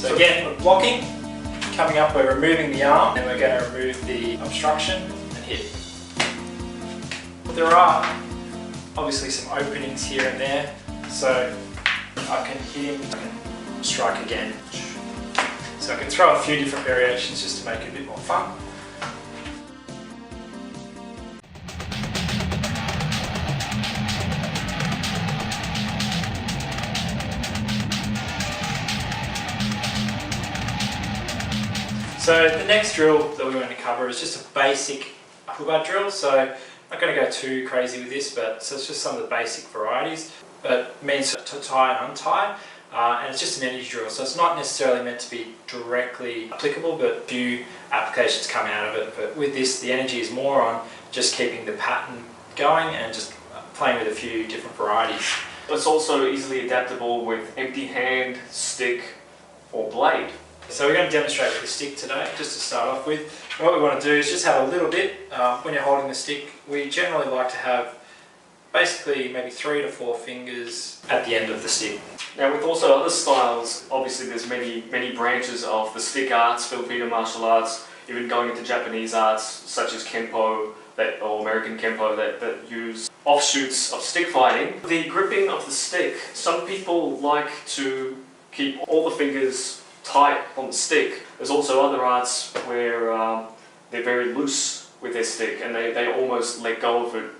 So again, we're blocking, coming up, we're removing the arm, and we're going to remove the obstruction and hit. There are obviously some openings here and there, so I can hit him, I can strike again. So I can throw a few different variations just to make it a bit more fun. So the next drill that we're going to cover is just a basic Hubud drill. So I'm not going to go too crazy with this, but so it's just some of the basic varieties. But it means to tie and untie, and it's just an energy drill. So it's not necessarily meant to be directly applicable, but a few applications come out of it. But with this, the energy is more on just keeping the pattern going and just playing with a few different varieties. It's also easily adaptable with empty hand, stick, or blade. So we're going to demonstrate with the stick today, just to start off with. And what we want to do is just have a little bit, when you're holding the stick, we generally like to have basically maybe 3 to 4 fingers at the end of the stick. Now with also other styles, obviously there's many branches of the stick arts, Filipino martial arts, even going into Japanese arts such as Kempo or American Kempo that use offshoots of stick fighting. The gripping of the stick, some people like to keep all the fingers tight on the stick. There's also other arts where they're very loose with their stick and they almost let go of it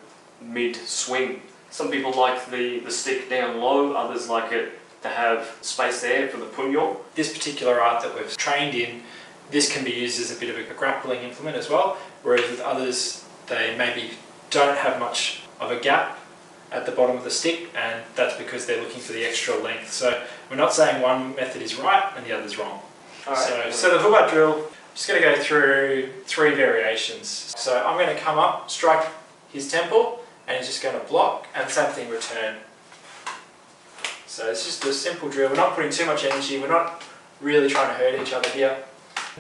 mid-swing. Some people like the stick down low, others like it to have space there for the punyo. This particular art that we've trained in, this can be used as a bit of a grappling implement as well, whereas with others they maybe don't have much of a gap at the bottom of the stick, and that's because they're looking for the extra length. So we're not saying one method is right and the other's wrong. Right. So the Hubud drill, I'm just going to go through 3 variations. So I'm going to come up, strike his temple, and he's just going to block, and same thing, return. So it's just a simple drill. We're not putting too much energy, we're not really trying to hurt each other here.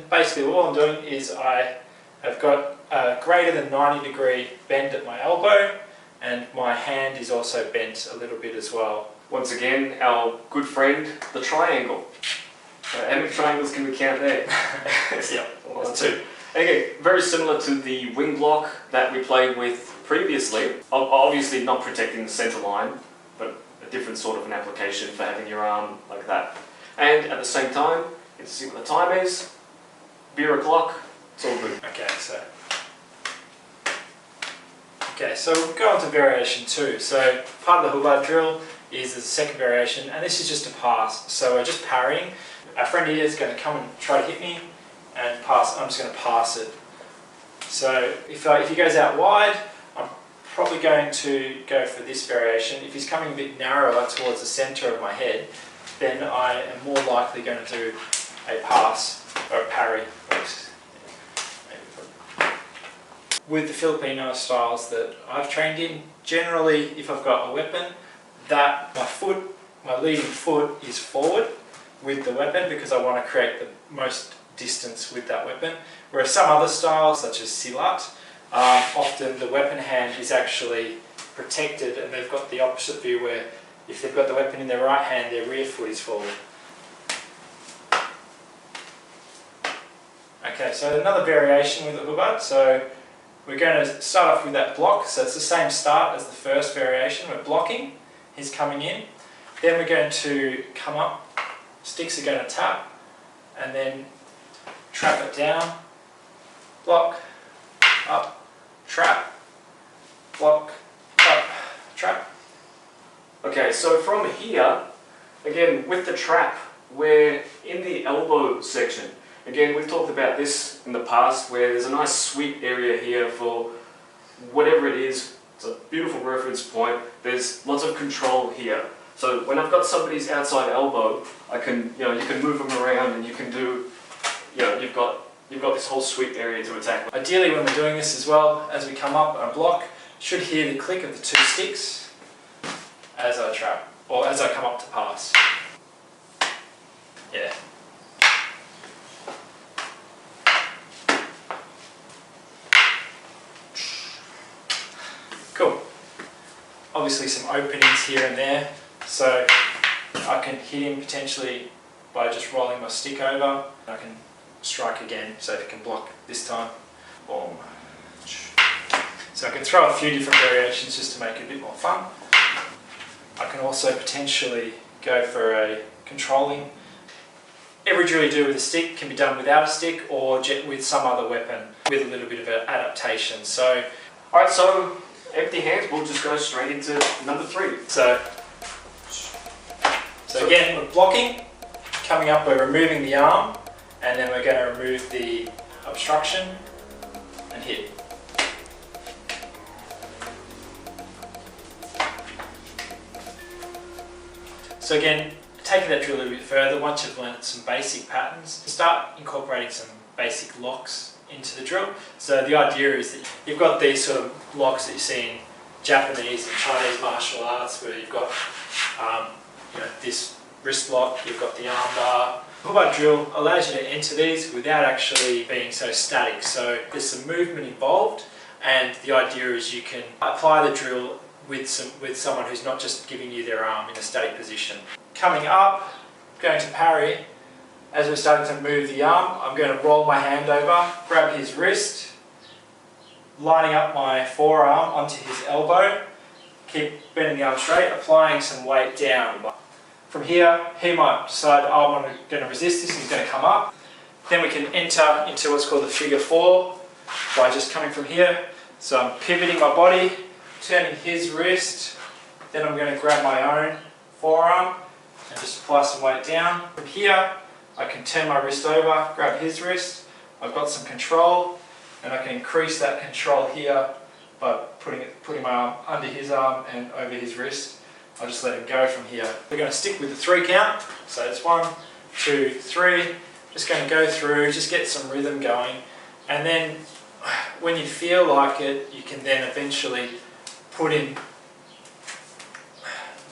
Basically all I'm doing is I have got a greater than 90-degree bend at my elbow, and my hand is also bent a little bit as well. Once again, our good friend, the triangle. How many triangles can we count there? Yeah, that's 2. Again, very similar to the wing block that we played with previously. Obviously not protecting the center line, but a different sort of an application for having your arm like that. And at the same time, you can see what the time is, beer o'clock, it's all good. Okay, so we'll go on to variation 2. So part of the Hubud drill is the second variation, and this is just a pass. So we're just parrying. Our friend here is going to come and try to hit me and pass. I'm just going to pass it. So if he goes out wide, I'm probably going to go for this variation. If he's coming a bit narrower towards the center of my head, then I am more likely going to do a pass or a parry. With the Filipino styles that I've trained in, generally if I've got a weapon, that my leading foot is forward with the weapon because I want to create the most distance with that weapon. Whereas some other styles, such as silat, often the weapon hand is actually protected and they've got the opposite view where if they've got the weapon in their right hand, their rear foot is forward. Okay, so another variation with the Hubud. So we're going to start off with that block. So it's the same start as the first variation. We're blocking, he's coming in. Then we're going to come up, sticks are going to tap, and then trap it down, block, up, trap, block, up, trap. Okay, so from here, again with the trap, we're in the elbow section. Again, we've talked about this in the past where there's a nice sweep area here for whatever it is. It's a beautiful reference point. There's lots of control here. So when I've got somebody's outside elbow, I can, you can move them around and you can do, you've got this whole sweep area to attack. Ideally when we're doing this as well, as we come up and block, should hear the click of the 2 sticks as I trap, or as I come up to pass. Yeah. Cool. Obviously some openings here and there, so I can hit him potentially by just rolling my stick over. I can strike again, so it can block this time. Boom. So I can throw a few different variations just to make it a bit more fun. I can also potentially go for a controlling. Every drill you do with a stick can be done without a stick or with some other weapon with a little bit of an adaptation. So, alright, so empty hands, we'll just go straight into number 3. So again, we're blocking, coming up, we're removing the arm, and then we're going to remove the obstruction and hit. So again, taking that drill a little bit further, once you've learned some basic patterns, start incorporating some basic locks into the drill. So the idea is that you've got these sort of locks that you see in Japanese and Chinese martial arts, where you've got this wrist lock, you've got the arm bar. Hubud drill allows you to enter these without actually being so static. So there's some movement involved, and the idea is you can apply the drill with someone who's not just giving you their arm in a static position. Coming up, going to parry. As we're starting to move the arm, I'm going to roll my hand over, grab his wrist, lining up my forearm onto his elbow, keep bending the arm straight, applying some weight down. From here, he might decide, oh, I'm going to resist this, he's going to come up. Then we can enter into what's called the figure 4 by just coming from here. So I'm pivoting my body, turning his wrist, then I'm going to grab my own forearm and just apply some weight down. From here, I can turn my wrist over, grab his wrist, I've got some control, and I can increase that control here by putting my arm under his arm and over his wrist. I'll just let him go from here. We're going to stick with the 3 count, so it's 1, 2, 3, just going to go through, just get some rhythm going, and then when you feel like it, you can then eventually put in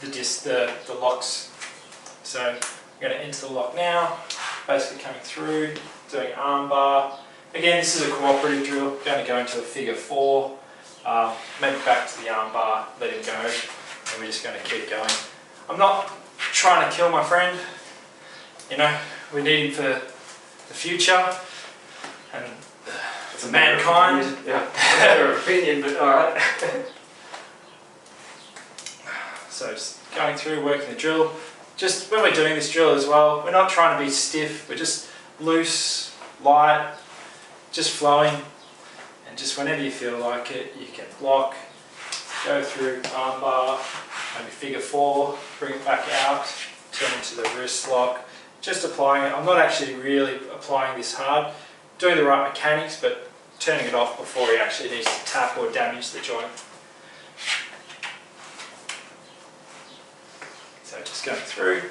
the locks. So I'm going to enter the lock now, basically coming through, doing arm bar. Again, this is a cooperative drill, going to go into a figure 4, maybe back to the arm bar, let him go, and we're just going to keep going. I'm not trying to kill my friend, we need him for the future and It's a mankind. Yeah, matter of opinion, but alright. So just going through, working the drill. Just when we're doing this drill as well, we're not trying to be stiff, we're just loose, light, just flowing, and just whenever you feel like it, you can block, go through arm bar, maybe figure 4, bring it back out, turn into the wrist lock, just applying it. I'm not actually really applying this hard, doing the right mechanics, but turning it off before he actually needs to tap or damage the joint. So just going through.